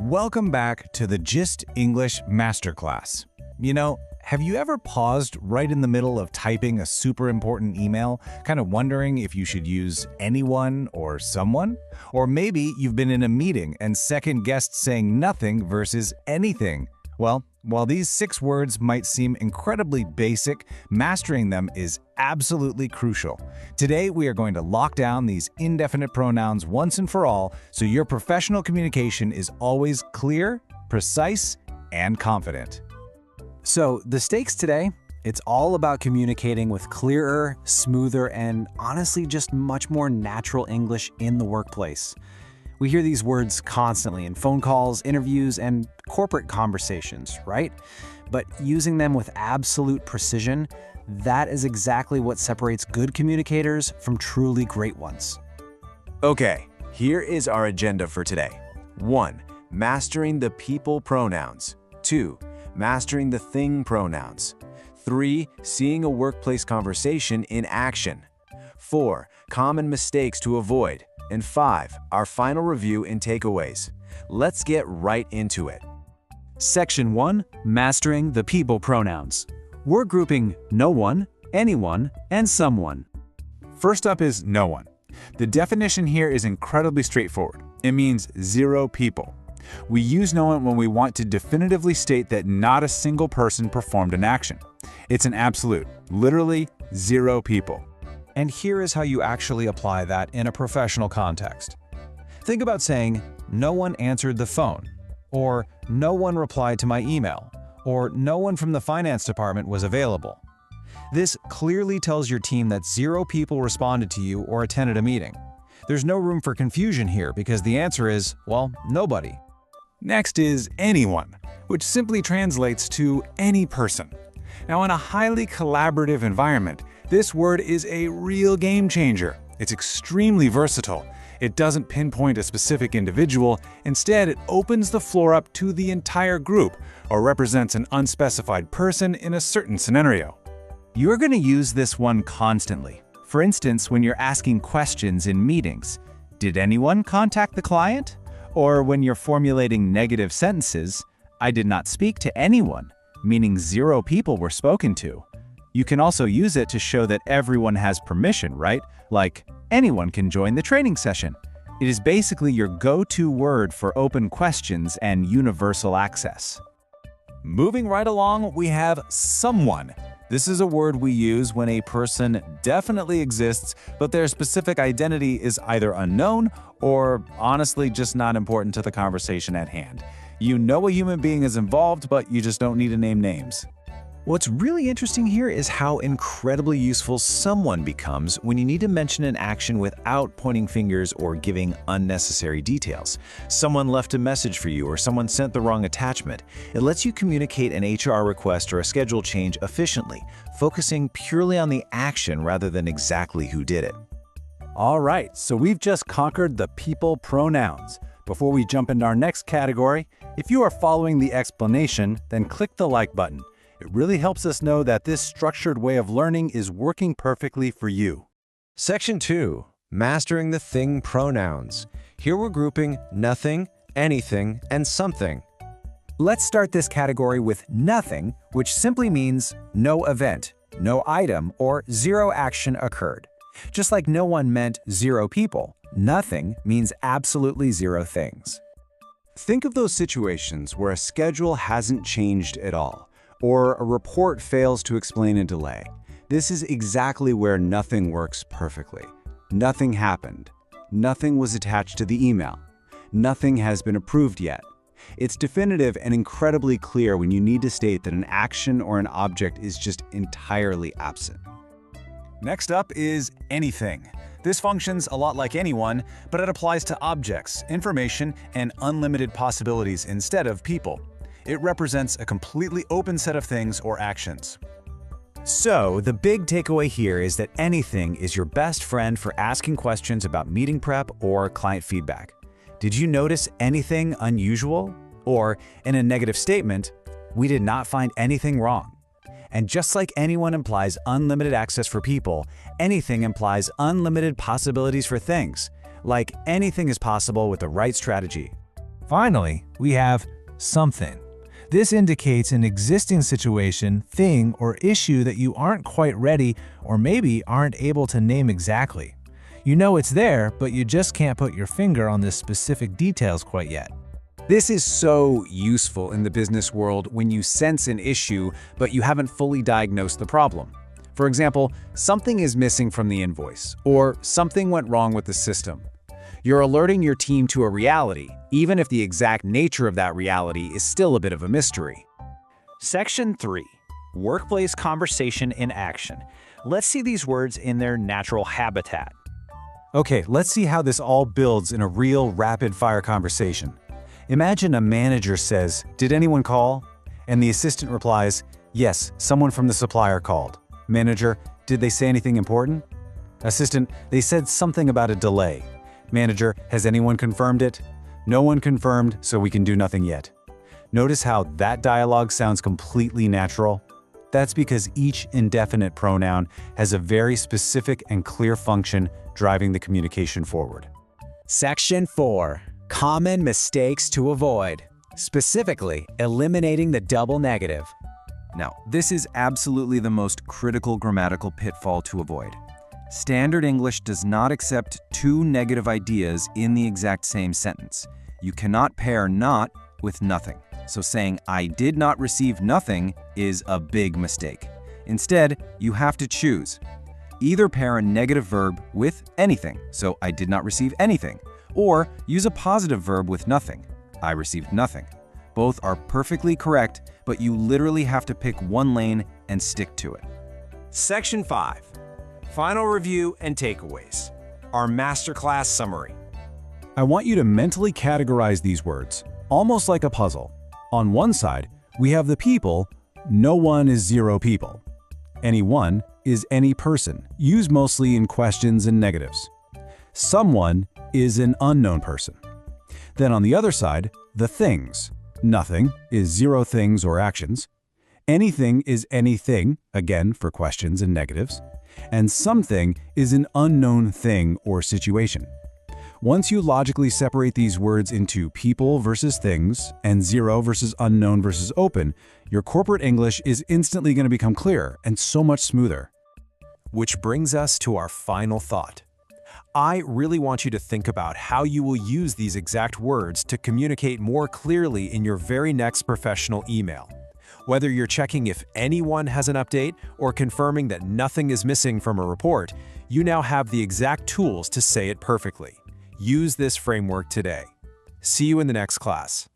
Welcome back to the Gist English Masterclass. You know, have you ever paused right in the middle of typing a super important email, kind of wondering if you should use anyone or someone? Or maybe you've been in a meeting and second-guessed saying nothing versus anything. Well, while these 6 words might seem incredibly basic, mastering them is absolutely crucial. Today, we are going to lock down these indefinite pronouns once and for all so your professional communication is always clear, precise, and confident. So, the stakes today, it's all about communicating with clearer, smoother, and honestly just much more natural English in the workplace. We hear these words constantly in phone calls, interviews, and corporate conversations, right? But using them with absolute precision, that is exactly what separates good communicators from truly great ones. Okay, here is our agenda for today. 1. Mastering the people pronouns. 2. Mastering the thing pronouns. 3. Seeing a workplace conversation in action. 4. Common mistakes to avoid. And 5. Our final review and takeaways. Let's get right into it. Section 1. Mastering the people pronouns. We're grouping no one, anyone, and someone. First up is no one. The definition here is incredibly straightforward. It means 0 people. We use no one when we want to definitively state that not a single person performed an action. It's an absolute, literally 0 people. And here is how you actually apply that in a professional context. Think about saying, no one answered the phone, or no one replied to my email, or no one from the finance department was available. This clearly tells your team that 0 people responded to you or attended a meeting. There's no room for confusion here because the answer is, well, nobody. Next is anyone, which simply translates to any person. Now, in a highly collaborative environment, this word is a real game changer. It's extremely versatile. It doesn't pinpoint a specific individual. Instead, it opens the floor up to the entire group or represents an unspecified person in a certain scenario. You're going to use this one constantly. For instance, when you're asking questions in meetings. Did anyone contact the client? Or when you're formulating negative sentences, I did not speak to anyone, meaning 0 people were spoken to. You can also use it to show that everyone has permission, right? Like, anyone can join the training session. It is basically your go-to word for open questions and universal access. Moving right along, we have someone. This is a word we use when a person definitely exists, but their specific identity is either unknown or honestly just not important to the conversation at hand. You know a human being is involved, but you just don't need to name names. What's really interesting here is how incredibly useful someone becomes when you need to mention an action without pointing fingers or giving unnecessary details. Someone left a message for you or someone sent the wrong attachment. It lets you communicate an HR request or a schedule change efficiently, focusing purely on the action rather than exactly who did it. All right, so we've just conquered the people pronouns. Before we jump into our next category, if you are following the explanation, then click the like button. It really helps us know that this structured way of learning is working perfectly for you. Section 2. Mastering the thing pronouns. Here we're grouping nothing, anything, and something. Let's start this category with nothing, which simply means no event, no item, or 0 action occurred. Just like no one meant 0 people, nothing means absolutely 0 things. Think of those situations where a schedule hasn't changed at all, or a report fails to explain a delay. This is exactly where nothing works perfectly. Nothing happened. Nothing was attached to the email. Nothing has been approved yet. It's definitive and incredibly clear when you need to state that an action or an object is just entirely absent. Next up is anything. This functions a lot like anyone, but it applies to objects, information, and unlimited possibilities instead of people. It represents a completely open set of things or actions. So, the big takeaway here is that anything is your best friend for asking questions about meeting prep or client feedback. Did you notice anything unusual? Or, in a negative statement, we did not find anything wrong. And just like anyone implies unlimited access for people, anything implies unlimited possibilities for things. Like anything is possible with the right strategy. Finally, we have something. This indicates an existing situation, thing, or issue that you aren't quite ready or maybe aren't able to name exactly. You know it's there, but you just can't put your finger on the specific details quite yet. This is so useful in the business world when you sense an issue, but you haven't fully diagnosed the problem. For example, something is missing from the invoice, or something went wrong with the system. You're alerting your team to a reality, even if the exact nature of that reality is still a bit of a mystery. Section 3. Workplace conversation in action. Let's see these words in their natural habitat. Okay, let's see how this all builds in a real rapid-fire conversation. Imagine a manager says, "Did anyone call?" And the assistant replies, "Yes, someone from the supplier called." Manager, "Did they say anything important?" Assistant, "They said something about a delay." Manager, "Has anyone confirmed it?" "No one confirmed, so we can do nothing yet." Notice how that dialogue sounds completely natural? That's because each indefinite pronoun has a very specific and clear function driving the communication forward. Section 4. Common mistakes to avoid. Specifically, eliminating the double negative. Now, this is absolutely the most critical grammatical pitfall to avoid. Standard English does not accept two negative ideas in the exact same sentence. You cannot pair not with nothing. So saying, "I did not receive nothing" is a big mistake. Instead, you have to choose. Either pair a negative verb with anything, so "I did not receive anything," or use a positive verb with nothing. "I received nothing." Both are perfectly correct, but you literally have to pick one lane and stick to it. Section 5. Final review and takeaways. Our masterclass summary. I want you to mentally categorize these words, almost like a puzzle. On one side, we have the people. No one is zero people. Any one is any person, used mostly in questions and negatives. Someone is an unknown person. Then on the other side, the things. Nothing is zero things or actions. Anything is anything, again for questions and negatives. And something is an unknown thing or situation. Once you logically separate these words into people versus things and zero versus unknown versus open, your corporate English is instantly going to become clearer and so much smoother. Which brings us to our final thought. I really want you to think about how you will use these exact words to communicate more clearly in your very next professional email. Whether you're checking if anyone has an update or confirming that nothing is missing from a report, you now have the exact tools to say it perfectly. Use this framework today. See you in the next class.